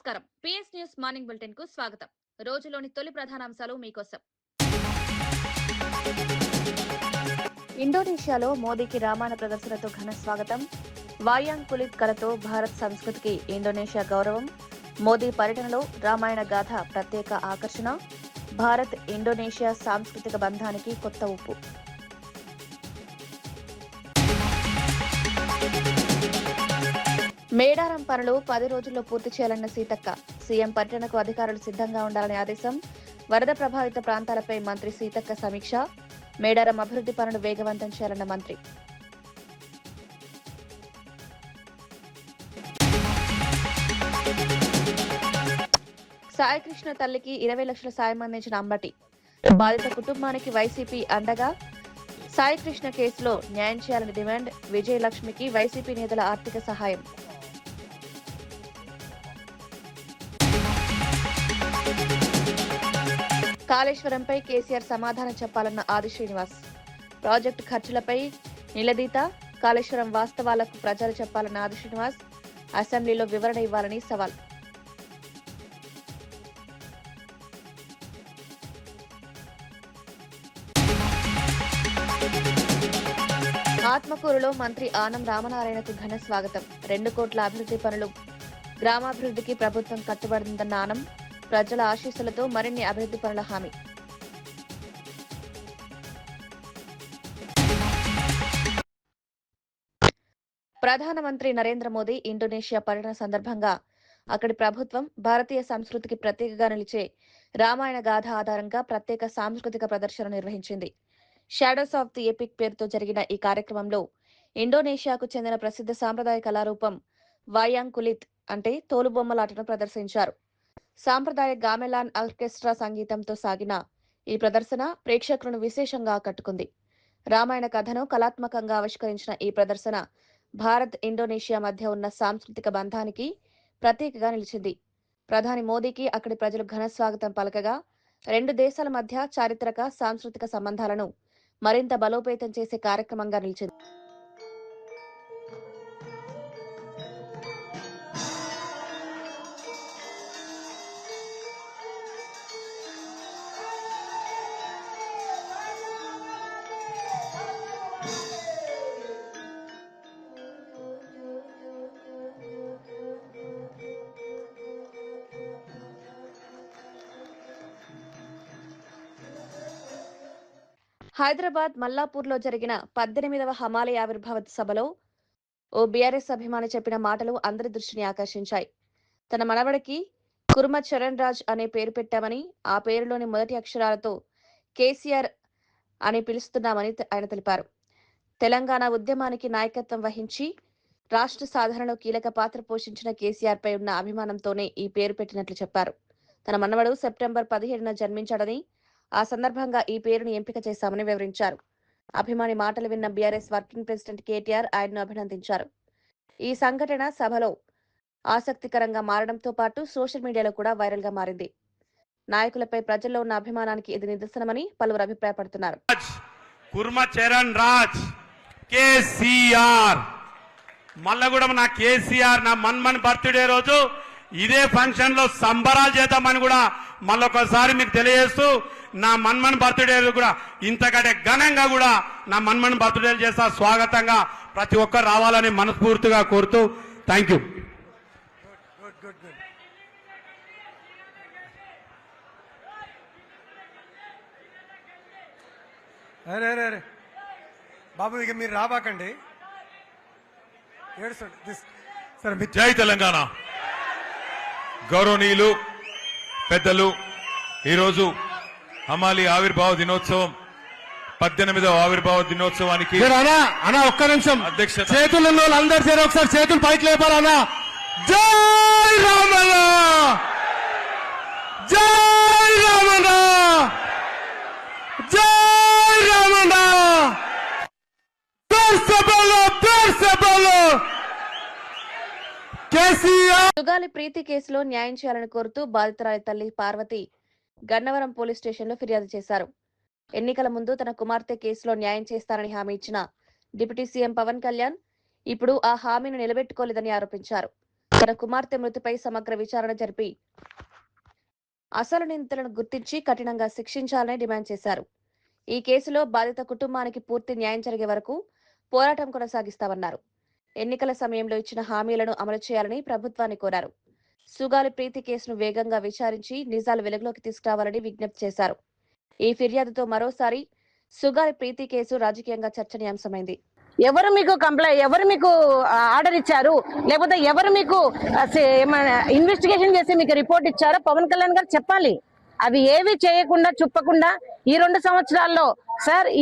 నమస్కారం. PS news morning bulletin కు స్వాగతం. రోజులోని తొలి ప్రధానాంశాలు మీకోసం. ఇండోనేషియాలో మోదీకి రామాయణ ప్రదర్శనతో ఘన స్వాగతం. వాయాంగ్ కులిత్ కళతో భారత్ సంస్కృతికి ఇండోనేషియా గౌరవం. మోదీ పర్యటనలో రామాయణ గాథ ప్రత్యేక ఆకర్షణ. భారత్ ఇండోనేషియా సాంస్కృతిక బంధానికి కొత్త ఊపు. మేడారం పనులు 10 రోజుల్లో పూర్తి చేయాలన్న సీతక్క. సీఎం పర్యటనకు అధికారులు సిద్ధంగా ఉండాలని ఆదేశం. వరద ప్రభావిత ప్రాంతాలపై మంత్రి సీతక్క సమీక్ష. మేడారం అభివృద్ధి పనులు వేగవంతం చేయాలన్న మంత్రి. సాయికృష్ణ తల్లికి 20 లక్షల సాయం అందించిన అంబటి. బాధిత కుటుంబానికి వైసీపీ అండగా. సాయికృష్ణ కేసులో న్యాయం చేయాలని డిమాండ్. విజయలక్ష్మికి వైసీపీ నేతల ఆర్థిక సహాయం. కాళేశ్వరంపై కేసీఆర్ సమాధానం చెప్పాలన్న ఆది శ్రీనివాస్. ప్రాజెక్టు ఖర్చులపై నిలదీత. కాళేశ్వరం వాస్తవాలకు ప్రజలు చెప్పాలన్న ఆది శ్రీనివాస్. అసెంబ్లీలో వివరణ ఇవ్వాలని సవాల్. ఆత్మకూరులో మంత్రి ఆనం రామనారాయణకు ఘన స్వాగతం. 2 కోట్ల అభివృద్ధి పనులు. గ్రామాభివృద్ధికి ప్రభుత్వం కట్టుబడిందన్న ఆనం. ప్రజల ఆశీస్సులతో మరిన్ని అభివృద్ధి పనుల హామీ. ప్రధానమంత్రి నరేంద్ర మోదీ ఇండోనేషియా పర్యటన సందర్భంగా అక్కడి ప్రభుత్వం భారతీయ సంస్కృతికి ప్రత్యేకగా నిలిచే రామాయణ గాథ ఆధారంగా ప్రత్యేక సాంస్కృతిక ప్రదర్శన నిర్వహించింది. షాడోస్ ఆఫ్ ది ఎపిక్ పేరుతో జరిగిన ఈ కార్యక్రమంలో ఇండోనేషియాకు చెందిన ప్రసిద్ధ సాంప్రదాయ కళారూపం వాయాంగ్ కులిత్ అంటే తోలుబొమ్మలాటను ప్రదర్శించారు. సాంప్రదాయ గామెలాన్ ఆర్కెస్ట్రా సంగీతంతో సాగిన ఈ ప్రదర్శన ప్రేక్షకులను విశేషంగా ఆకట్టుకుంది. రామాయణ కథను కళాత్మకంగా ఆవిష్కరించిన ఈ ప్రదర్శన భారత్ ఇండోనేషియా మధ్య ఉన్న సాంస్కృతిక బంధానికి ప్రతీకగా నిలిచింది. ప్రధాని మోదీకి అక్కడి ప్రజలు ఘన స్వాగతం పలకగా 2 దేశాల మధ్య చారిత్రక సాంస్కృతిక సంబంధాలను మరింత బలోపేతం చేసే కార్యక్రమంగా నిలిచింది. హైదరాబాద్ మల్లాపూర్లో జరిగిన 18వ హమాలీ ఆవిర్భావ సభలో ఓ బీఆర్ఎస్ అభిమాని చెప్పిన మాటలు అందరి దృష్టిని ఆకర్షించాయి. తన మనవడికి కుర్మ చరణ్ రాజ్ అనే పేరు పెట్టామని, ఆ పేరులోని మొదటి అక్షరాలతో కేసీఆర్ అని పిలుస్తున్నామని ఆయన తెలిపారు. తెలంగాణ ఉద్యమానికి నాయకత్వం వహించి రాష్ట్ర సాధనలో కీలక పాత్ర పోషించిన కేసీఆర్ పై ఉన్న అభిమానంతోనే ఈ పేరు పెట్టినట్లు చెప్పారు. తన మనవడు సెప్టెంబర్ 17న జన్మించాడని, ఆ సందర్భంగా ఈ పేరును ఎంపిక చేశామని వివరించారు. అభిమాని మాటలు విన్న బీఆర్ఎస్ వర్కింగ్ ప్రెసిడెంట్ కేటీఆర్ ఆయన్ను అభినందించారు. ఈ సంఘటన సభలో ఆసక్తికరంగా మారడంతో పాటు సోషల్ మీడియాలో కూడా వైరల్ గా మారింది. నాయకులపై ప్రజల్లో ఉన్న అభిమానానికి ఇది నిదర్శనమని పలువురు అభిప్రాయపడుతున్నారు. కుర్మ చరణ్ రాజ్ కేసీఆర్ మల్లగూడెం నా కేసీఆర్ నా మన్మన్ బర్త్డే రోజు ఇదే ఫంక్షన్ లో సంబరాలు చేద్దామని కూడా మళ్ళొకసారి మీకు తెలియజేస్తూ నా మన్మన్ బర్త్డే కూడా ఇంతకంటే ఘనంగా కూడా నా మన్మన్ బర్త్డే చేస్తా. స్వాగతంగా ప్రతి ఒక్కరు రావాలని మనస్ఫూర్తిగా కోరుతూ థ్యాంక్ యూ. అరే అరే అరే బాబు ఇక మీరు రాబాకండి. సరే జై తెలంగాణ. గౌరవనీయులు పెద్దలు, ఈరోజు హమాలి ఆవిర్భావ దినోత్సవం 18వ ఆవిర్భావ దినోత్సవానికి అన్నా ఒక్క నిమిషం అధ్యక్షత. చేతులు అందరు సరే ఒకసారి చేతులు పైకి లేపాలన్నా. జై రామన్న, జై రామన్న, జై రామన్న. సుగాలి ప్రీతి కేసులో న్యాయం చేయాలని కోరుతూ బాధితురాలి తల్లి పార్వతి గన్నవరం పోలీస్ స్టేషన్లో ఫిర్యాదు చేశారు. ఎన్నికల ముందు తన కుమార్తె కేసులో న్యాయం చేస్తారని హామీ ఇచ్చిన డిప్యూటీ సీఎం పవన్ కళ్యాణ్ ఇప్పుడు ఆ హామీని నిలబెట్టుకోలేదని ఆరోపించారు. తన కుమార్తె మృతిపై సమగ్ర విచారణ జరిపి అసలు నిందితులను గుర్తించి కఠినంగా శిక్షించాలని డిమాండ్ చేశారు. ఈ కేసులో బాధిత కుటుంబానికి పూర్తి న్యాయం జరిగే వరకు పోరాటం కొనసాగిస్తామన్నారు. ఎన్నికల సమయంలో ఇచ్చిన హామీలను అమలు చేయాలని ప్రభుత్వాన్ని కోరారు. సుగాలి ప్రీతి కేసును వేగంగా విచారించి నిజాలు వెలుగులోకి తీసుకురావాలని విజ్ఞప్తి చేశారు. ఈ ఫిర్యాదుతో మరోసారి సుగాలి ప్రీతి కేసు రాజకీయంగా చర్చనీయాంశమైంది. ఎవరు మీకు ఆర్డర్ ఇచ్చారు, లేకపోతే ఎవరు మీకు ఇన్వెస్టిగేషన్ చేసి మీకు రిపోర్ట్ ఇచ్చారో పవన్ కళ్యాణ్ గారు చెప్పాలి. అవి ఏవి చేయకుండా చుప్పకుండా ఈ 2 సంవత్సరాల్లో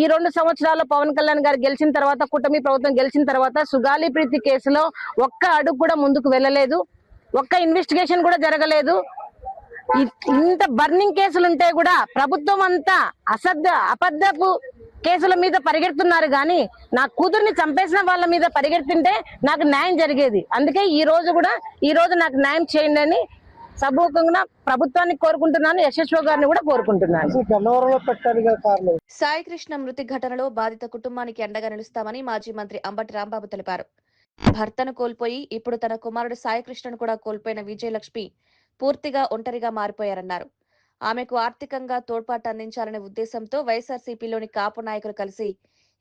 ఈ 2 సంవత్సరాల్లో పవన్ కళ్యాణ్ గారు గెలిచిన తర్వాత, కూటమి ప్రభుత్వం గెలిచిన తర్వాత సుగాలి ప్రీతి కేసులో ఒక్క అడుగు కూడా ముందుకు వెళ్ళలేదు, ఒక్క ఇన్వెస్టిగేషన్ కూడా జరగలేదు. ఇంత బర్నింగ్ కేసులుంటే కూడా ప్రభుత్వం అంతా అబద్ధపు కేసుల మీద పరిగెడుతున్నారు కానీ నా కూతుర్ని చంపేసిన వాళ్ళ మీద పరిగెడుతుంటే నాకు న్యాయం జరిగేది. అందుకే ఈ రోజు నాకు న్యాయం చేయండి అని సభముఖంగా ప్రభుత్వాన్ని కోరుకుంటున్నాను, యశస్వ గారిని కూడా కోరుకుంటున్నాను. సాయి కృష్ణ మృతి ఘటనలో బాధిత కుటుంబానికి అండగా నిలుస్తామని మాజీ మంత్రి అంబటి రాంబాబు తెలిపారు. భర్తను కోల్పోయి ఇప్పుడు తన కుమారుడు సాయి కృష్ణను కూడా కోల్పోయిన విజయలక్ష్మి పూర్తిగా ఒంటరిగా మారిపోయారన్నారు. ఆమెకు ఆర్థికంగా తోడ్పాటు అందించాలనే ఉద్దేశంతో వైఎస్ఆర్సీపీలోని కాపు నాయకులు కలిసి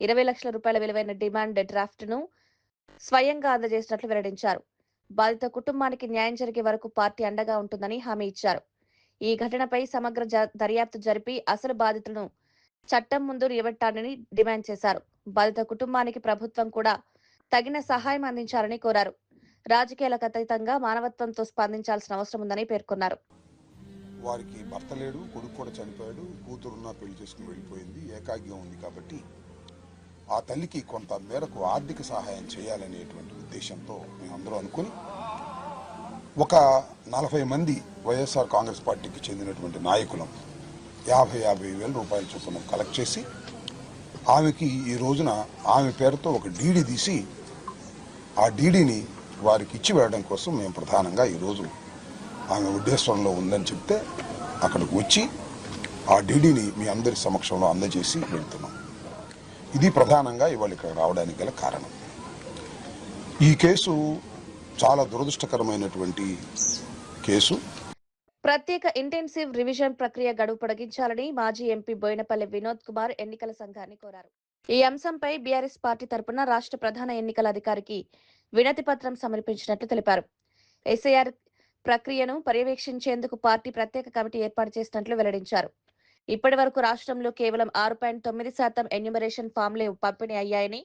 20 లక్షల రూపాయల విలువైన డిమాండ్ డ్రాఫ్ట్ ను స్వయంగా అందజేసినట్లు వెల్లడించారు. బాధిత కుటుంబానికి న్యాయం జరిగే వరకు పార్టీ అండగా ఉంటుందని హామీ ఇచ్చారు. ఈ ఘటనపై సమగ్ర దర్యాప్తు జరిపి అసలు బాధితులను చట్టం ముందు నిలబెట్టాలని డిమాండ్ చేశారు. బాధిత కుటుంబానికి ప్రభుత్వం కూడా తగిన సహాయం అందించాలని కోరారు. రాజకీయాలకు అతీతంగా మానవత్వంతో స్పందించాల్సిన అవసరం ఉందని పేర్కొన్నారు. వారికి భర్త లేడు, కొడుకు కూడా చనిపోయాడు, కూతురున్న పెళ్లి చేసుకుని వెళ్ళిపోయింది, ఏకాగ్యం ఉంది. కాబట్టి ఆ తల్లికి కొంత మేరకు ఆర్థిక సహాయం చేయాలనేటువంటి ఉద్దేశంతో మేమందరూ అనుకుని ఒక 40 మంది వైఎస్ఆర్ కాంగ్రెస్ పార్టీకి చెందినటువంటి నాయకులం 50,000 రూపాయల చొప్పున కలెక్ట్ చేసి ఆమెకి ఈ రోజున ఆమె పేరుతో ఒక డీడీ తీసి ఆ డీడీని వారికి ఇచ్చి వేయడం కోసం మేము ప్రధానంగా ఈరోజు ఆమె ఉద్దేశంలో ఉందని చెప్తే అక్కడికి వచ్చి ఆ డీడీని మీ అందరి సమక్షంలో అందజేసి వెళ్తున్నాం. ఇది ప్రధానంగా ఇవాళ ఇక్కడ రావడానికి గల కారణం. ఈ కేసు చాలా దురదృష్టకరమైనటువంటి కేసు. ప్రత్యేక ఇంటెన్సివ్ రివిజన్ ప్రక్రియ గడువు పొడిగించాలని మాజీ ఎంపీ బోయినపల్లి వినోద్ కుమార్ ఎన్నికల సంఘాన్ని కోరారు. ఈ అంశంపై బీఆర్ఎస్ పార్టీ తరపున రాష్ట్ర ప్రధాన ఎన్నికల అధికారికి వినతి పత్రం సమర్పించినట్లు తెలిపారు. ఎస్ఐఆర్ ప్రక్రియను పర్యవేక్షించేందుకు పార్టీ ప్రత్యేక కమిటీ ఏర్పాటు చేసినట్లు వెల్లడించారు. ఇప్పటి వరకు రాష్ట్రంలో కేవలం 6.9% ఎన్యూమరేషన్ ఫామ్లే పంపిణీ అయ్యాయని,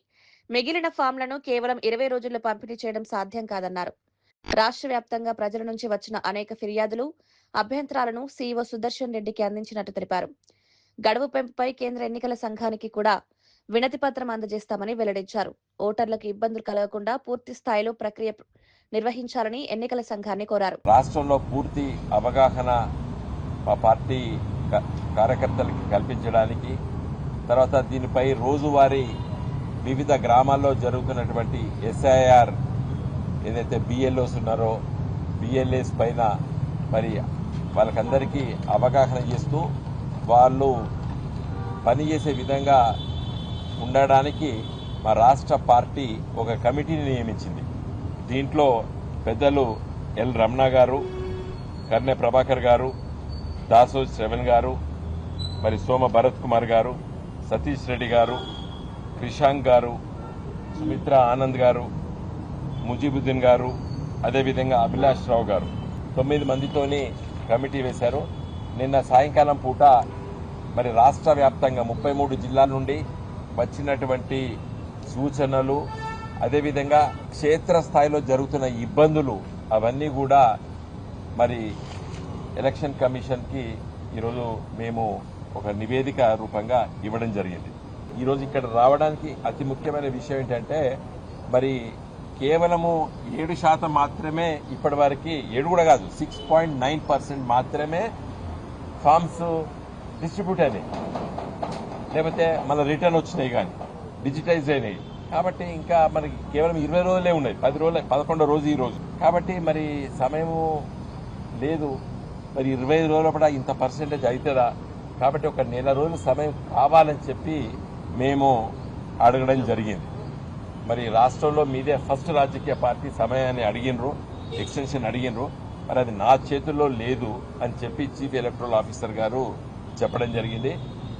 మిగిలిన ఫామ్లను కేవలం 20 రోజుల్లో పంపిణీ చేయడం సాధ్యం కాదన్నారు. రాష్ట్ర వ్యాప్తంగా ప్రజల నుంచి వచ్చిన అనేక ఫిర్యాదులు, అభ్యంతరాలను సీఈఓ సుదర్శన్ రెడ్డికి అందించినట్టు తెలిపారు. గడువు పెంపుపై కేంద్ర ఎన్నికల సంఘానికి కూడా వినతి పత్రం అందజేస్తామని వెల్లడించారు. ఓటర్లకు ఇబ్బందులు కలగకుండా పూర్తి స్థాయిలో ప్రక్రియ నిర్వహించాలని ఎన్నికల సంఘాన్ని కోరారు. రాష్ట్రంలో పూర్తి అవగాహన మా పార్టీ కార్యకర్తలకి కల్పించడానికి, తర్వాత దీనిపై రోజువారీ వివిధ గ్రామాల్లో జరుగుతున్నటువంటి ఎస్ఐఆర్ ఏదైతే బిఎల్ఓస్ ఉన్నారో బిఎల్ఏస్ పైన మరి వాళ్ళకందరికీ అవగాహన చేస్తూ వాళ్ళు పనిచేసే విధంగా ఉండడానికి మా రాష్ట్ర పార్టీ ఒక కమిటీని నియమించింది. దీంట్లో పెద్దలు ఎల్ రమణ గారు, కర్నె ప్రభాకర్ గారు, దాసో శ్రవణ్ గారు, మరి సోమ భరత్ కుమార్ గారు, సతీష్ రెడ్డి గారు, క్రిషాంక్ గారు, సుమిత్ర ఆనంద్ గారు, ముజీబుద్దీన్ గారు, అదేవిధంగా అభిలాష్ రావు గారు 9 మందితోని కమిటీ వేశారు. నిన్న సాయంకాలం పూట మరి రాష్ట్ర వ్యాప్తంగా 33 జిల్లాల నుండి వచ్చినటువంటి సూచనలు, అదేవిధంగా క్షేత్రస్థాయిలో జరుగుతున్న ఇబ్బందులు అవన్నీ కూడా మరి ఎలక్షన్ కమిషన్కి ఈరోజు మేము ఒక నివేదిక రూపంగా ఇవ్వడం జరిగింది. ఈరోజు ఇక్కడ రావడానికి అతి ముఖ్యమైన విషయం ఏంటంటే మరి కేవలము 7% మాత్రమే ఇప్పటి వరకు, 7 కూడా కాదు 6.9% మాత్రమే ఫామ్స్ డిస్ట్రిబ్యూట్ అయినాయి, లేకపోతే మన రిటర్న్ వచ్చినాయి కానీ డిజిటైజ్ అయినాయి. కాబట్టి ఇంకా మనకి కేవలం 20 రోజులే ఉన్నాయి, 10 రోజులే, 11వ రోజు ఈ రోజు. కాబట్టి మరి సమయము లేదు, మరి 25 రోజుల కూడా ఇంత పర్సెంటేజ్ అవుతుందా? కాబట్టి ఒక నెల రోజుల సమయం కావాలని చెప్పి మేము అడగడం జరిగింది. మరి రాష్ట్రంలో మీదే ఫస్ట్ రాజకీయ పార్టీ సమయాన్ని అడిగినరు. ఎక్స్టెన్షన్ అడిగినరు. మరి అది నా చేతుల్లో లేదు అని చెప్పి చీఫ్ ఎలక్టరల్ ఆఫీసర్ గారు చెప్పడం జరిగింది.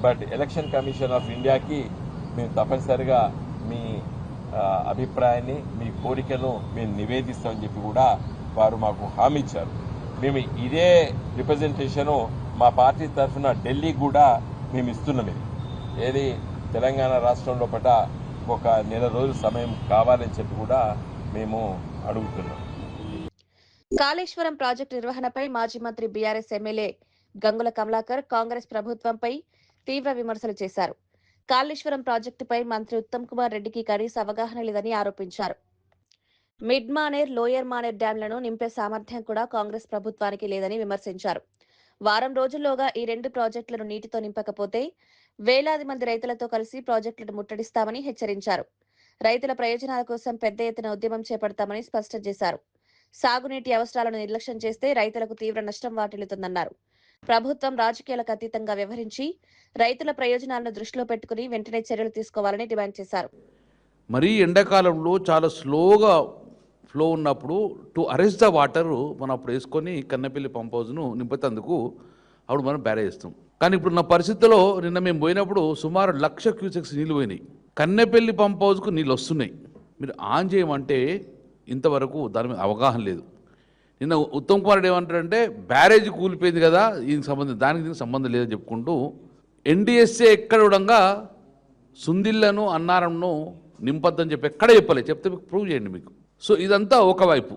బట్ ఎలక్షన్ కమిషన్ ఆఫ్ ఇండియాకి మేము తప్పనిసరిగా మీ అభిప్రాయాన్ని, మీ కోరికను మేము నివేదిస్తామని చెప్పి కూడా వారు మాకు హామీ ఇచ్చారు. మేము ఇదే రిప్రజెంటేషను మా పార్టీ తరఫున ఢిల్లీకి కూడా మేము ఇస్తున్నాం. ఏది తెలంగాణ రాష్ట్రంలో పట ఒక నెల రోజుల సమయం కావాలని చెప్పి కూడా మేము అడుగుతున్నాం. కాళేశ్వరం ప్రాజెక్టు నిర్వహణపై మాజీ మంత్రి బీఆర్ఎస్ ఎమ్మెల్యే గంగుల కమలాకర్ కాంగ్రెస్ ప్రభుత్వంపై తీవ్ర విమర్శలు చేశారు. కాళేశ్వరం ప్రాజెక్టుపై మంత్రి ఉత్తమ్ కుమార్ రెడ్డికి కనీస అవగాహన లేదని ఆరోపించారు. మిడ్ మానేర్, లోయర్ మానేర్ డ్యాంలను నింపే సామర్థ్యం కూడా కాంగ్రెస్ ప్రభుత్వానికి లేదని విమర్శించారు. వారం రోజుల్లోగా ఈ 2 ప్రాజెక్టులను నీటితో నింపకపోతే వేలాది మంది రైతులతో కలిసి ప్రాజెక్టులను ముట్టడిస్తామని హెచ్చరించారు. రైతుల ప్రయోజనాల కోసం పెద్ద ఎత్తున ఉద్యమం చేపడతామని స్పష్టం చేశారు. సాగునీటి అవసరాలను నిర్లక్ష్యం చేస్తే రైతులకు తీవ్ర నష్టం వాటిల్లుతుందన్నారు. ప్రభుత్వం రాజకీయాలకు అతీతంగా వ్యవహరించి రైతుల ప్రయోజనాలను దృష్టిలో పెట్టుకుని వెంటనే చర్యలు తీసుకోవాలని డిమాండ్ చేశారు. మరీ ఎండాకాలంలో చాలా స్లోగా ఫ్లో ఉన్నప్పుడు టు అరెస్ట్ ద వాటర్ మనం అప్పుడు వేసుకొని కన్నెపల్లి పంప్ హౌస్ను నింపుతందుకు అప్పుడు మనం బ్యారేజ్ చేస్తాం. కానీ ఇప్పుడు నా పరిస్థితిలో నిన్న మేము పోయినప్పుడు సుమారు 1,00,000 క్యూసెక్స్ నీళ్ళు పోయినాయి. కన్నెపల్లి పంప్ హౌస్కు నీళ్ళు వస్తున్నాయి. మీరు ఆన్ చేయమంటే ఇంతవరకు దాని మీద అవగాహన లేదు. నిన్న ఉత్తమ్ కుమార్ రెడ్డి ఏమంటారంటే బ్యారేజ్ కూలిపోయింది కదా, దీనికి సంబంధం లేదని చెప్పుకుంటూ ఎన్డీఎస్ఏ ఎక్కడ కూడా సుందిళ్లను అన్నారంను నింపద్దని చెప్పి ఎక్కడ చెప్పలేదు. చెప్తే మీకు ప్రూవ్ చేయండి మీకు. సో ఇదంతా ఒకవైపు.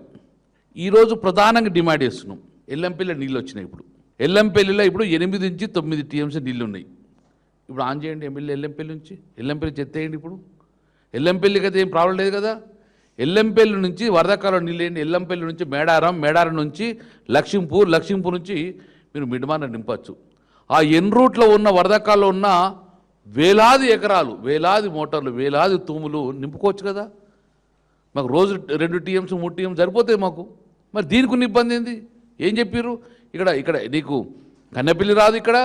ఈరోజు ప్రధానంగా డిమాండ్ చేస్తున్నాం. ఎల్లంపల్లిలో నీళ్ళు వచ్చినాయి. ఇప్పుడు ఎల్లంపల్లిలో ఇప్పుడు 8 నుంచి 9 టీఎంసీ నీళ్ళు ఉన్నాయి. ఇప్పుడు ఆన్ చేయండి ఎమ్మెల్యే ఎల్లంపల్లి నుంచి. ఎల్లంపల్లి చెత్తేయండి. ఇప్పుడు ఎల్లంపల్లికి అయితే ఏం ప్రాబ్లం లేదు కదా. ఎల్లంపల్లి నుంచి వరదకాలం నీళ్ళు వేయండి. ఎల్లంపల్లి నుంచి మేడారం నుంచి లక్ష్మీపూర్ నుంచి మీరు మిడ్మాన నింపచ్చు. ఆ ఎన్ రూట్లో ఉన్న వరదకాల్లో ఉన్న వేలాది ఎకరాలు, వేలాది మోటార్లు, వేలాది తూములు నింపుకోవచ్చు కదా. మాకు రోజు 2 టీఎంస్ 3 టీఎంస్ సరిపోతాయి మాకు. మరి దీనికి ఉన్న ఇబ్బంది ఏంది? ఏం చెప్పారు? ఇక్కడ నీకు కన్నెపల్లి రాదు, ఇక్కడ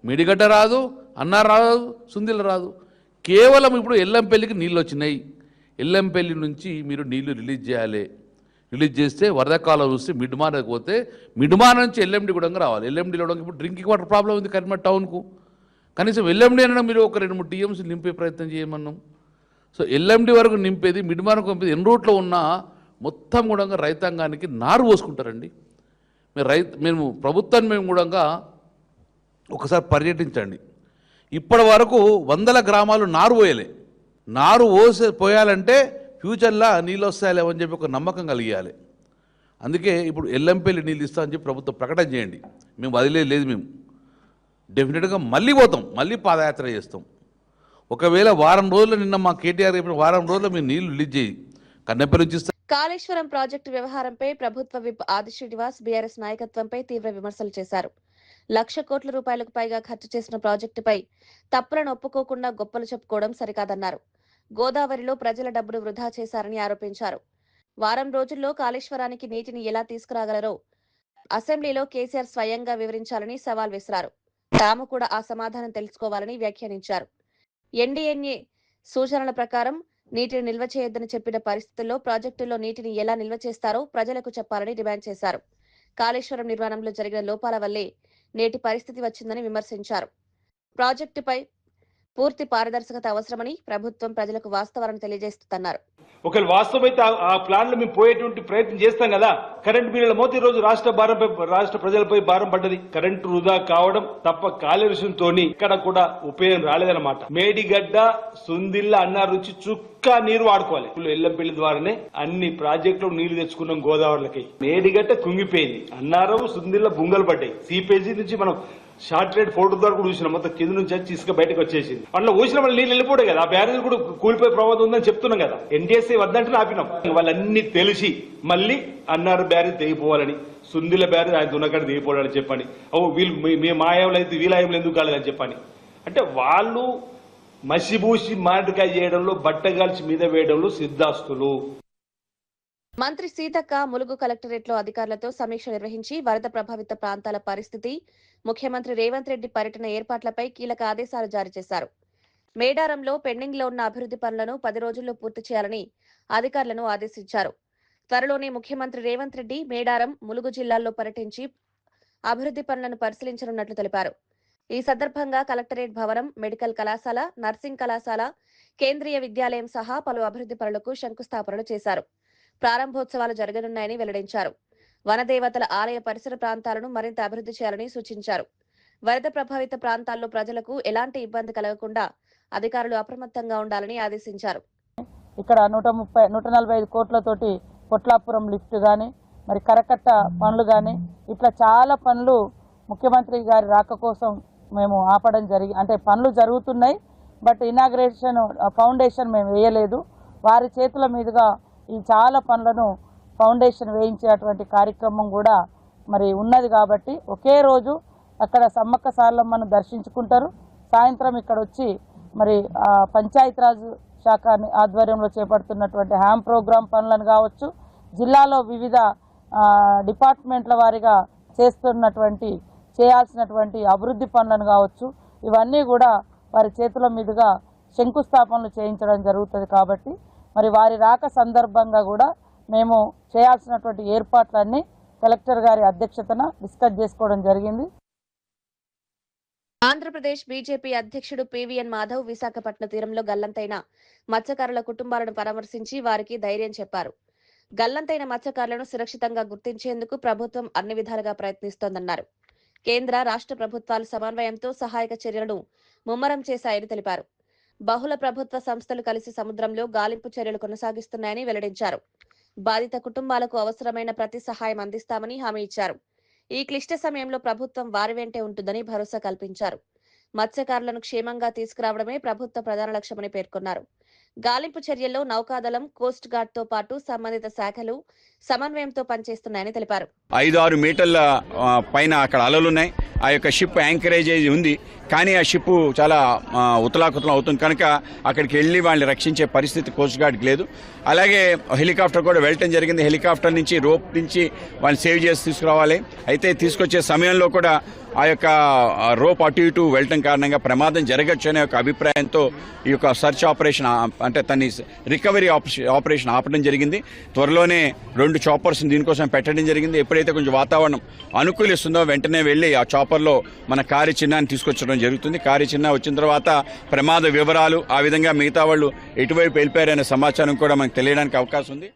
మేడిగడ్డ రాదు, అన్నారం రాదు, సుందిల రాదు. కేవలం ఇప్పుడు ఎల్లంపల్లికి నీళ్ళు వచ్చినాయి. ఎల్లంపల్లి నుంచి మీరు నీళ్లు రిలీజ్ చేయాలి. రిలీజ్ చేస్తే వరదకాలం చూస్తే మిడ్మానకి పోతే మిడ్మాన నుంచి ఎల్ఎండి కూడా రావాలి. ఎల్ఎండిలో ఇప్పుడు డ్రింకింగ్ వాటర్ ప్రాబ్లం ఉంది కరీంనగర్ టౌన్కు. కనీసం ఎల్ఎండి అనడం మీరు ఒక 2-3 టీఎంసీ నింపే ప్రయత్నం చేయమన్నాం. సో ఎల్ఎండి వరకు నింపేది, మిడ్మానకు పంపేది ఎన్ రూట్లో ఉన్న మొత్తం కూడా రైతాంగానికి నారు పోసుకుంటారండి. మేము ప్రభుత్వాన్ని మేము కూడా ఒకసారి పర్యటించండి. ఇప్పటి వరకు 100 గ్రామాలు నారు పోయలే. నారు పోయాలంటే ఫ్యూచర్లో నీళ్ళు వస్తాయలేవని చెప్పి ఒక నమ్మకం కలిగియాలి. అందుకే ఇప్పుడు ఎల్లంపల్లి నీళ్ళు ఇస్తామని చెప్పి ప్రభుత్వం ప్రకటన చేయండి. మేము వదిలేదు. మేము డెఫినెట్గా మళ్ళీ పోతాం, మళ్ళీ పాదయాత్ర చేస్తాం. ఒకవేళ వారం రోజులు నిన్న మా కేటీఆర్ చెప్పిన వారం రోజుల్లో మీరు నీళ్లు రిలీజ్ చేయి, కన్నెపల్లి నుంచి ఇస్తాం. కాళేశ్వరం ప్రాజెక్టు వ్యవహారంపై ప్రభుత్వ విప్ ఆది శ్రీనివాస్ బీఆర్ఎస్ నాయకత్వంపై తీవ్ర విమర్శలు చేశారు. 1,00,000 కోట్ల రూపాయలకు పైగా ఖర్చు చేసిన ప్రాజెక్టుపై తప్పులను ఒప్పుకోకుండా గొప్పలు చెప్పుకోవడం సరికాదన్నారు. గోదావరిలో ప్రజల డబ్బును వృధా చేశారని ఆరోపించారు. వారం రోజుల్లో కాళేశ్వరానికి నీటిని ఎలా తీసుకురాగలరో అసెంబ్లీలో కేసీఆర్ స్వయంగా వివరించాలని సవాల్ విసిరారు. తాము కూడా ఆ సమాధానం తెలుసుకోవాలని వ్యాఖ్యానించారు. ఎన్డీఎన్ఏ సూచనల ప్రకారం నీటిని నిల్వ చేయొద్దని చెప్పిన పరిస్థితుల్లో ప్రాజెక్టుల్లో నీటిని ఎలా నిల్వ చేస్తారో ప్రజలకు చెప్పాలని డిమాండ్ చేశారు. కాళేశ్వరం నిర్మాణంలో జరిగిన లోపాల వల్లే నేటి పరిస్థితి వచ్చిందని విమర్శించారు. ప్రాజెక్టుపై పూర్తి పారదర్శకత అవసరమని ప్రభుత్వం ప్రజలకు వాస్తవాలను తెలియజేస్తుందన్నారు. ఒకవేళ వాస్తవమైతే ఆ ప్లాన్ లో మేము పోయేటువంటి ప్రయత్నం చేస్తాం కదా. కరెంటు బిల్లుల మోత ఈ రోజు రాష్ట్ర ప్రజలపై భారం పడ్డది. కరెంటు వృధా కావడం తప్ప కాలుష్యంతో ఇక్కడ కూడా ఉపయోగం రాలేదన్నమాట. మేడిగడ్డ, సుందిల్ల, అన్నారు నుంచి చుక్క నీరు వాడుకోవాలి. ఎల్లంపల్లి ద్వారానే అన్ని ప్రాజెక్టులు నీళ్లు తెచ్చుకున్నాం గోదావరికి. మేడిగడ్డ కుంగిపోయింది, అన్నారం, సుందిల్ల బుంగలు పడ్డాయి. సిపేజీ నుంచి మనం షార్ట్ రేట్ ఫోటో ద్వారా కూడా చూసినాం. మొత్తం కింద నుంచి వచ్చి ఇసుక బయటకు వచ్చేసింది. అందులో ఊసిన వాళ్ళు నీళ్ళు వెళ్ళిపోవడం కదా. ఆ బ్యారేజ్ కూడా కూలిపోయే ప్రమాదం ఉందని చెప్తున్నాం కదా. ఎన్డీఎస్ఏ వద్దంటే ఆపినాం. వాళ్ళన్నీ తెలిసి మళ్ళీ అన్నారు బ్యారేజ్ తెగిపోవాలని, సుందిల బ్యారేజ్ ఆయన దున్నకాడ తెగిపోవాలని చెప్పని, వీళ్ళు మా ఆయంలో అయితే వీళ్ళ ఆయంలో ఎందుకు కాలేదని చెప్పని. అంటే వాళ్ళు మసిబూసి మామిడికాయ చేయడంలో, బట్టగాల్చి మీద వేయడంలో సిద్ధాస్తులు. మంత్రి సీతక్క ములుగు కలెక్టరేట్లో అధికారులతో సమీక్ష నిర్వహించి వరద ప్రభావిత ప్రాంతాల పరిస్థితి, ముఖ్యమంత్రి రేవంత్ రెడ్డి పర్యటన ఏర్పాట్లపై కీలక ఆదేశాలు జారీ చేశారు. మేడారంలో పెండింగ్ లో ఉన్న అభివృద్ధి పనులను 10 రోజుల్లో పూర్తి చేయాలని అధికారులను ఆదేశించారు. త్వరలోనే ముఖ్యమంత్రి రేవంత్ రెడ్డి మేడారం, ములుగు జిల్లాల్లో పర్యటించి అభివృద్ధి పనులను పరిశీలించనున్నట్లు తెలిపారు. ఈ సందర్భంగా కలెక్టరేట్ భవనం, మెడికల్ కళాశాల, నర్సింగ్ కళాశాల, కేంద్రీయ విద్యాలయం సహా పలు అభివృద్ధి పనులకు శంకుస్థాపనలు చేశారు. ప్రారంభోత్సవాలు జరగనున్నాయని వెల్లడించారు. వనదేవతల ఆలయ పరిసర ప్రాంతాలను మరింత అభివృద్ధి చేయాలని సూచించారు. వరద ప్రభావిత ప్రాంతాల్లో ప్రజలకు ఎలాంటి ఇబ్బంది కలగకుండా అధికారులు అప్రమత్తంగా ఉండాలని ఆదేశించారు. ఇక్కడ 145 కోట్లతోటి కొట్లాపురం లిఫ్ట్ కానీ, మరి కరకట్ట పనులు కానీ, ఇట్లా చాలా పనులు ముఖ్యమంత్రి గారి రాక కోసం మేము ఆపడం అంటే పనులు జరుగుతున్నాయి. బట్ ఇనాగ్రేషన్ ఫౌండేషన్ మేము వేయలేదు. వారి చేతుల మీదుగా ఈ చాలా పనులను ఫౌండేషన్ వేయించేటువంటి కార్యక్రమం కూడా మరి ఉన్నది. కాబట్టి ఒకే రోజు అక్కడ సమ్మక్క సారలమ్మను దర్శించుకుంటారు. సాయంత్రం ఇక్కడ వచ్చి మరి పంచాయతీరాజ్ శాఖ ఆధ్వర్యంలో చేపడుతున్నటువంటి హ్యామ్ ప్రోగ్రామ్ పనులను కావచ్చు, జిల్లాలో వివిధ డిపార్ట్మెంట్ల వారిగా చేయాల్సినటువంటి అభివృద్ధి పనులను కావచ్చు, ఇవన్నీ కూడా వారి చేతుల మీదుగా శంకుస్థాపనలు చేయించడం జరుగుతుంది. కాబట్టి మరి వారి రాక సందర్భంగా కూడా మేము చేయాల్సినటువంటి ఏర్పాట్లన్నీ కలెక్టర్ గారి అధ్యక్షతన డిస్కస్ చేసుకోవడం జరిగింది. ఆంధ్రప్రదేశ్ బీజేపీ అధ్యక్షుడు పివిఎన్ మాధవ్ విశాఖపట్నం తీరంలో గల్లంతైన మత్స్యకారుల కుటుంబాలను పరామర్శించి వారికి ధైర్యం చెప్పారు. గల్లంతైన మత్స్యకారులను సురక్షితంగా గుర్తించేందుకు ప్రభుత్వం అన్ని విధాలుగా ప్రయత్నిస్తోందన్నారు. కేంద్ర, రాష్ట్ర ప్రభుత్వాల సమన్వయంతో సహాయక చర్యలను ముమ్మరం చేశాయని తెలిపారు. బహుళ ప్రభుత్వ సంస్థలు కలిసి సముద్రంలో గాలింపు చర్యలు కొనసాగిస్తున్నాయని వెల్లడించారు. బాధిత కుటుంబాలకు అవసరమైన ప్రతి సహాయం అందిస్తామని హామీ ఇచ్చారు. ఈ క్లిష్ట సమయంలో ప్రభుత్వం వారి వెంటే ఉంటుందని భరోసా కల్పించారు. మత్స్యకారులను క్షేమంగా తీసుకురావడమే ప్రభుత్వ ప్రధాన లక్ష్యమని పేర్కొన్నారు. గాలింపు చర్యల్లో నౌకాదళం, కోస్ట్ గార్డ్ తో పాటు సంబంధిత శాఖలు సమన్వయంతో పనిచేస్తున్నాయని తెలిపారు. 5-6 మీటర్ల పైన అక్కడ అలలున్నాయి. ఆ యొక్క షిప్ యాంకరేజ్ ఉంది, కానీ ఆ షిప్ చాలా ఉతలాకుతలం అవుతుంది కనుక అక్కడికి వెళ్ళి వాళ్ళని రక్షించే పరిస్థితి కోస్ట్ గార్డ్కి లేదు. అలాగే హెలికాప్టర్ కూడా వెళ్ళటం జరిగింది. హెలికాప్టర్ నుంచి రోప్ నుంచి వాళ్ళని సేవ్ చేసి తీసుకురావాలి. అయితే తీసుకొచ్చే సమయంలో కూడా ఆ యొక్క రోప్ అటు ఇటు వెళ్ళటం కారణంగా ప్రమాదం జరగచ్చు అనే ఒక అభిప్రాయంతో ఈ యొక్క సర్చ్ ఆపరేషన్ అంటే తన రికవరీ ఆపరేషన్ ఆపడం జరిగింది. త్వరలోనే 2 చాపర్స్ దీనికోసం పెట్టడం జరిగింది. ఎప్పుడైతే కొంచెం వాతావరణం అనుకూలిస్తుందో వెంటనే వెళ్ళి ఆ చాపర్లో మన కారు చిన్నాన్ని తీసుకొచ్చడం జరుగుతుంది. కారు చిన్న వచ్చిన తర్వాత ప్రమాద వివరాలు, ఆ విధంగా మిగతా వాళ్ళు ఎటువైపు వెళ్ళిపోయారనే సమాచారం కూడా మనకు తెలియడానికి అవకాశం ఉంది.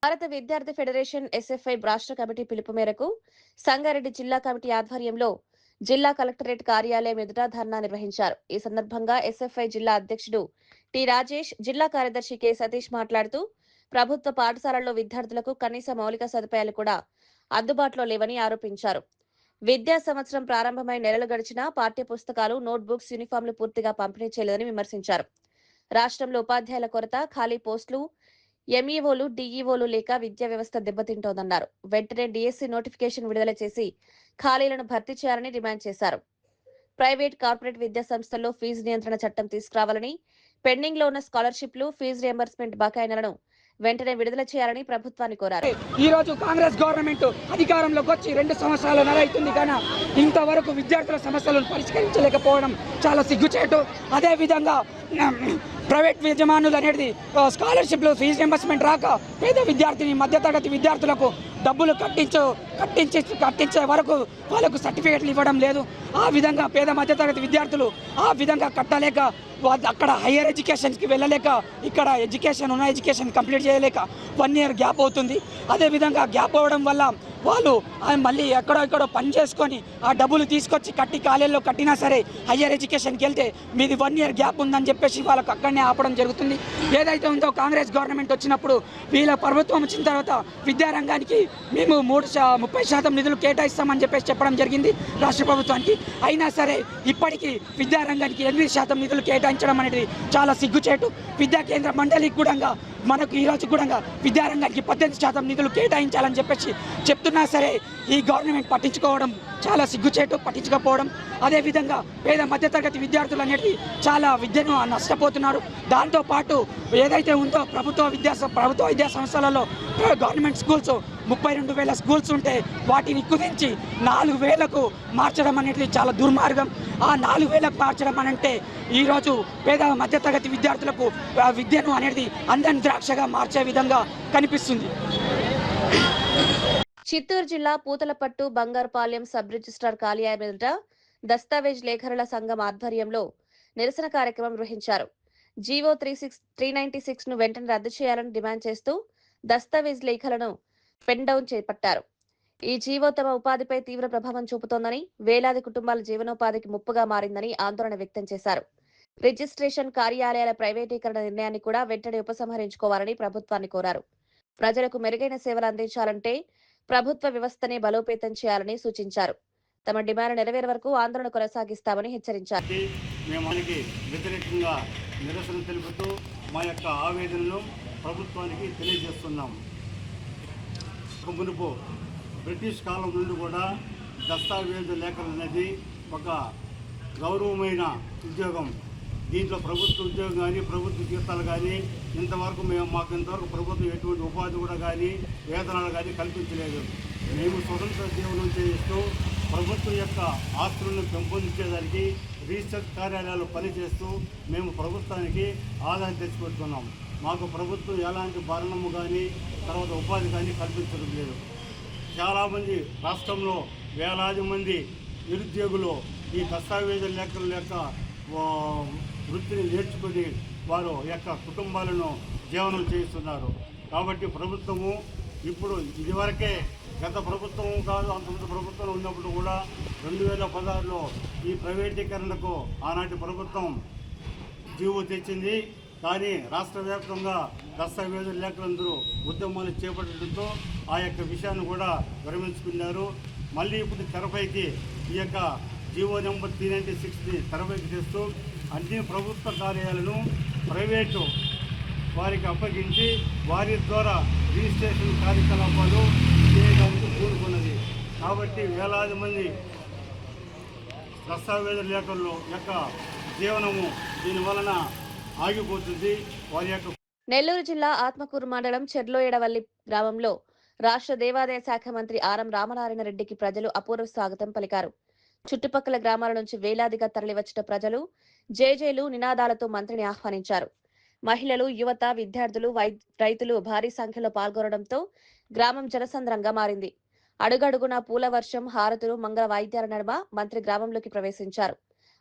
భారత విద్యార్థి ఫెడరేషన్ ఎస్ఎఫ్ఐ రాష్ట్ర కమిటీ పిలుపు మేరకు సంగారెడ్డి జిల్లా కమిటీ ఆధ్వర్యంలో జిల్లా కలెక్టరేట్ కార్యాలయం ఎదుట ధర్నా నిర్వహించారు. ఈ సందర్భంగా ఎస్ఎఫ్ఐ జిల్లా అధ్యక్షుడు టి రాజేష్, జిల్లా కార్యదర్శి కె సతీష్ మాట్లాడుతూ ప్రభుత్వ పాఠశాలల్లో విద్యార్థులకు కనీస మౌలిక సదుపాయాలు కూడా అందుబాటులో లేవని ఆరోపించారు. విద్యా సంవత్సరం ప్రారంభమై నెలలు గడిచినా పాఠ్య పుస్తకాలు, నోట్బుక్స్, యూనిఫామ్లు పూర్తిగా పంపిణీ చేయలేదని విమర్శించారు. రాష్ట్రంలో ఉపాధ్యాయుల కొరత, ఖాళీ పోస్టులు, ఎంఈఓలు, డిఈఓలు లేక విద్యా వ్యవస్థ దెబ్బతింటోందన్నారు. వెంటనే డిఎస్సి నోటిఫికేషన్ విడుదల చేసి ఖాళీలను భర్తీ చేయాలని డిమాండ్ చేశారు. ప్రైవేట్, కార్పొరేట్ విద్యా సంస్థల్లో ఫీజు నియంత్రణ చట్టం తీసుకురావాలని, పెండింగ్ లో ఉన్న స్కాలర్షిప్లు, ఫీజు రియంబర్స్మెంట్ బకాయిలను వెంటనే విడుదల చేయాలని ప్రభుత్వాన్ని కోరారు. ఈ రోజు కాంగ్రెస్ గవర్నమెంట్ అధికారంలోకి వచ్చి 2 సంవత్సరాలున్నర అవుతుంది, కానీ ఇంతవరకు విద్యార్థుల సమస్యలను పరిష్కరించలేకపోవడం చాలా సిగ్గుచేటు. అదే విధంగా ప్రైవేట్ యజమానులు అనేది స్కాలర్షిప్లు, ఫీజు రియంబర్స్మెంట్ రాక పేద విద్యార్థిని, మధ్యతరగతి విద్యార్థులకు డబ్బులు కట్టించే వరకు వాళ్ళకు సర్టిఫికెట్లు ఇవ్వడం లేదు. ఆ విధంగా పేద మధ్యతరగతి విద్యార్థులు ఆ విధంగా కట్టలేక అక్కడ హయ్యర్ ఎడ్యుకేషన్కి వెళ్ళలేక, ఇక్కడ ఎడ్యుకేషన్ కంప్లీట్ చేయలేక 1 year గ్యాప్ అవుతుంది. అదేవిధంగా గ్యాప్ అవ్వడం వల్ల వాళ్ళు మళ్ళీ ఎక్కడో పని చేసుకొని ఆ డబ్బులు తీసుకొచ్చి కట్టి కాలేజీలో కట్టినా సరే హయ్యర్ ఎడ్యుకేషన్కి వెళ్తే మీది 1 year గ్యాప్ ఉందని చెప్పేసి వాళ్ళకు అక్కడనే ఆపడం జరుగుతుంది. ఏదైతే ఉందో కాంగ్రెస్ గవర్నమెంట్ వచ్చినప్పుడు, వీళ్ళ ప్రభుత్వం వచ్చిన తర్వాత విద్యారంగానికి మేము 30% నిధులు కేటాయిస్తామని చెప్పేసి చెప్పడం జరిగింది రాష్ట్ర ప్రభుత్వానికి. అయినా సరే ఇప్పటికీ విద్యారంగానికి 8% నిధులు కేటాయించడం అనేది చాలా సిగ్గుచేటు. విద్యా కేంద్ర మండలికి కూడా మనకు ఈరోజు కూడా విద్యారంగానికి 18% నిధులు కేటాయించాలని చెప్పేసి చెప్తున్నా సరే ఈ గవర్నమెంట్ పట్టించుకోవడం చాలా సిగ్గుచేటు, పట్టించకపోవడం. అదేవిధంగా పేద మధ్యతరగతి విద్యార్థులు అనేది చాలా విద్యను నష్టపోతున్నారు. దాంతోపాటు ఏదైతే ఉందో ప్రభుత్వ విద్యా సంస్థలలో గవర్నమెంట్ స్కూల్స్ 32,000 స్కూల్స్ ఉంటే వాటిని కుదించి 4,000కు మార్చడం అనేది చాలా దుర్మార్గం. ఆ 4,000కు మార్చడం అంటే ఈరోజు పేద మధ్యతరగతి విద్యార్థులకు విద్యను అనేది అందని ద్రాక్షగా మార్చే విధంగా కనిపిస్తుంది. చిత్తూరు జిల్లా పూతలపట్టు బంగారుపాలెం సబ్ రిజిస్ట్రార్ కార్యాలయం ఎదుట దస్తావేజ్ లేఖరుల సంఘం ఆధ్వర్యంలో నిరసన కార్యక్రమం నిర్వహించారు. జీవో 396 ను వెంటనే రద్దు చేయాలని డిమాండ్ చేస్తూ దస్తావేజ్ లేఖలను పెన్ డౌన్ చేపట్టారు. ఈ జీవో తమ ఉపాధిపై తీవ్ర ప్రభావం చూపుతోందని, వేలాది కుటుంబాల జీవనోపాధికి ముప్పుగా మారిందని ఆందోళన వ్యక్తం చేశారు. రిజిస్ట్రేషన్ కార్యాలయాల ప్రైవేటీకరణ నిర్ణయాన్ని కూడా వెంటనే ఉపసంహరించుకోవాలని ప్రభుత్వాన్ని కోరారు. ప్రజలకు మెరుగైన సేవలు అందించాలంటే ప్రభుత్వ వ్యవస్థనే బలోపేతం చేయాలని సూచించారు. తమ డిమాండ్ నెరవేరే వరకు ఆందోళన కొనసాగిస్తామని హెచ్చరించారు. మేము వ్యతిరేకంగా నిరసన తెలుపుతూ మా యొక్క ఆవేదనను ప్రభుత్వానికి తెలియజేస్తున్నాం. మునుపు బ్రిటిష్ కాలం నుండి కూడా దస్తావేజు లేఖలు అనేది ఒక గౌరవమైన ఉద్యోగం. దీంట్లో ప్రభుత్వ ఉద్యోగం కానీ ప్రభుత్వ జీతాలు కానీ మాకు ఇంతవరకు ప్రభుత్వం ఎటువంటి ఉపాధి కూడా కానీ వేతనాలు కానీ కల్పించలేదు. మేము స్వతంత్ర జీవనం చేస్తూ ప్రభుత్వం యొక్క ఆస్తులను పెంపొందించేదానికి రీసెర్చ్ కార్యాలయాలు పనిచేస్తూ మేము ప్రభుత్వానికి ఆదాయం తెచ్చిపెడుతున్నాం. మాకు ప్రభుత్వం ఎలాంటి భరణము కానీ తర్వాత ఉపాధి కానీ కల్పించడం లేదు. చాలామంది రాష్ట్రంలో వేలాది మంది నిరుద్యోగులు ఈ దస్తావేజుల లేఖల యొక్క వృత్తిని నేర్చుకుని వారు యొక్క కుటుంబాలను జీవనం చేస్తున్నారు. కాబట్టి ప్రభుత్వము ఇప్పుడు ఇదివరకే గత ప్రభుత్వం కాదు, అంతకుముందు ప్రభుత్వం ఉన్నప్పుడు కూడా 2016లో ఈ ప్రైవేటీకరణకు ఆనాటి ప్రభుత్వం జీవో తెచ్చింది. కానీ రాష్ట్ర వ్యాప్తంగా దస్తావేజుల లేఖలందరూ ఉద్యమాలు చేపట్టడంతో ఆ యొక్క విషయాన్ని కూడా విరమించుకున్నారు. మళ్ళీ ఇప్పుడు తెరపైకి ఈ యొక్క జీవో నెంబర్ 396ని తెరపైకి తెస్తూ అన్ని ప్రభుత్వ కార్యాలయాలను ప్రైవేటు వారికి అప్పగించి వారి ద్వారా రిజిస్ట్రేషన్ కార్యకలాపాలు చేయడానికి కూడుకున్నది. కాబట్టి వేలాది మంది దస్తావేజుల లేఖల్లో యొక్క జీవనము దీనివలన ఆగిపోతుంది. వారి యొక్క నెల్లూరు జిల్లా ఆత్మకూరు మండలం చెర్లోయడవల్లి గ్రామంలో రాష్ట్ర దేవాదాయ శాఖ మంత్రి ఆరం రామనారాయణ రెడ్డికి ప్రజలు అపూర్వ స్వాగతం పలికారు. చుట్టుపక్కల గ్రామాల నుంచి వేలాదిగా తరలివచ్చిన ప్రజలు జేజేలు నినాదాలతో మంత్రిని ఆహ్వానించారు. మహిళలు, యువత, విద్యార్థులు, రైతులు భారీ సంఖ్యలో పాల్గొనడంతో గ్రామం జనసంద్రంగా మారింది. అడుగడుగునా పూల వర్షం, హారతులు, మంగళ వాయిద్యాల నడుమ మంత్రి గ్రామంలోకి ప్రవేశించారు.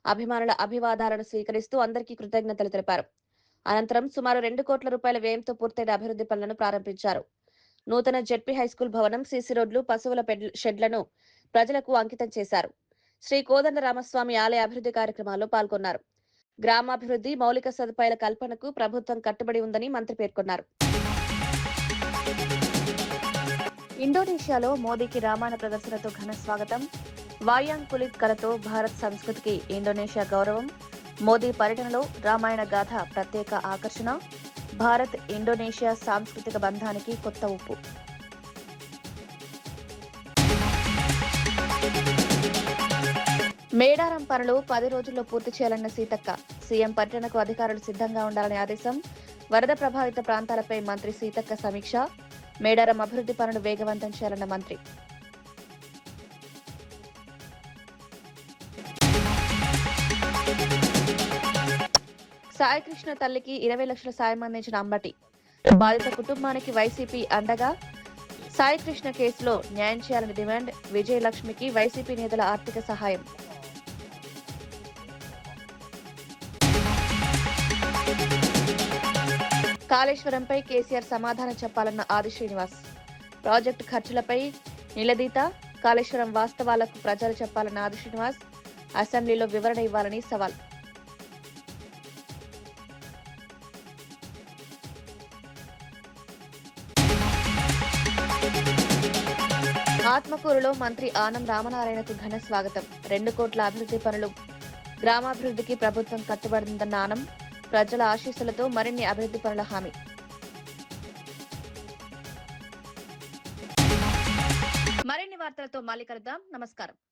అభిమానుల అభివాదాలను స్వీకరిస్తూ అందరికీ కృతజ్ఞతలు తెలిపారు. అనంతరం సుమారు 2 కోట్ల రూపాయల వ్యయంతో పూర్తయిన అభివృద్ధి పనులను ప్రారంభించారు. నూతన జెడ్పీ హైస్కూల్ భవనం, సీసీ రోడ్లు, పశువుల షెడ్లను ప్రజలకు అంకితం చేశారు. శ్రీ కోదండ రామస్వామి ఆలయ అభివృద్ధి కార్యక్రమాల్లో పాల్గొన్నారు. గ్రామాభివృద్ధి, మౌలిక సదుపాయాల కల్పనకు ప్రభుత్వం కట్టుబడి ఉందని మంత్రి పేర్కొన్నారు. ఇండోనేషియాలో మోదీకి రామాయణ ప్రదర్శనతో ఘన స్వాగతం. వాయాంగ్ కులిత్ కళతో భారత్ సంస్కృతికి ఇండోనేషియా గౌరవం. మోదీ పర్యటనలో రామాయణ గాథ ప్రత్యేక ఆకర్షణ. భారత్ ఇండోనేషియా సాంస్కృతిక బంధానికి కొత్త ఊపు. మేడారం పనులు 10 రోజుల్లో పూర్తి చేయాలన్న సీతక్క. సీఎం పర్యటనకు అధికారులు సిద్ధంగా ఉండాలని ఆదేశం. వరద ప్రభావిత ప్రాంతాలపై మంత్రి సీతక్క సమీక్ష. మేడారం అభివృద్ధి పనులు వేగవంతం చేయాలన్న మంత్రి. సాయికృష్ణ తల్లికి 20 లక్షల సాయం అందించిన అంబటి. బాధిత కుటుంబానికి వైసీపీ అండగా. సాయికృష్ణ కేసులో న్యాయం చేయాలని డిమాండ్. విజయలక్ష్మికి వైసీపీ నేతల ఆర్థిక సహాయం. కాళేశ్వరంపై కేసీఆర్ సమాధానం చెప్పాలన్న ఆది శ్రీనివాస్. ప్రాజెక్టు ఖర్చులపై నిలదీత. కాళేశ్వరం వాస్తవాలకు ప్రజలు చెప్పాలన్న ఆది శ్రీనివాస్. అసెంబ్లీలో వివరణ ఇవ్వాలని సవాల్. ఆత్మకూరులో మంత్రి ఆనం రామనారాయణకు ఘన స్వాగతం. 2 కోట్ల అభివృద్ధి పనులు. గ్రామాభివృద్ధికి ప్రభుత్వం కట్టుబడిందన్న ఆనం. ప్రజల ఆశీస్సులతో మరిన్ని అభివృద్ధి పనుల హామీ. మరిన్ని వార్తలతో మళ్ళీ కలుద్దాం. నమస్కారం.